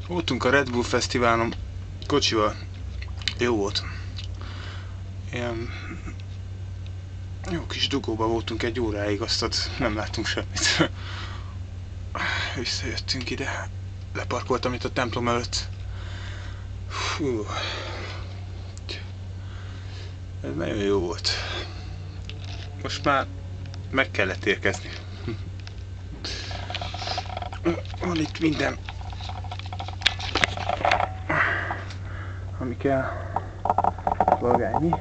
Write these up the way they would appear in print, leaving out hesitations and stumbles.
Voltunk a Red Bull Fesztiválon kocsival. Jó volt. Ilyen jó kis dugóba voltunk egy óráig, azt nem láttunk semmit. Visszajöttünk ide. Leparkoltam itt a templom előtt. Fú. Ez nagyon jó volt. Most már meg kellett érkezni. Van itt minden, ami kell. Szolgálni.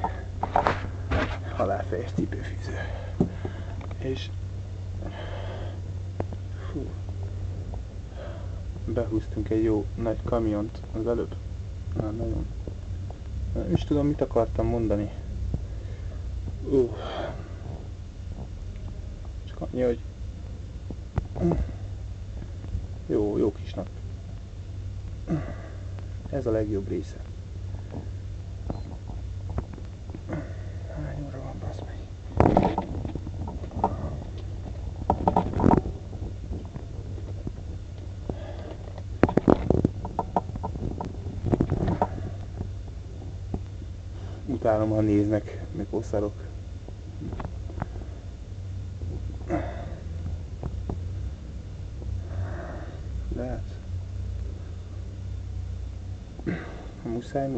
Halálfejes cipőfűző. És fú, behúztunk egy jó nagy kamiont az előbb. Nagyon. Nem is tudom, mit akartam mondani. Csak annyi, hogy jó kis nap. Ez a legjobb része. Hány óra van, bassz meg? Utálom, ha néznek, mikor szarok. De hát... muszáj.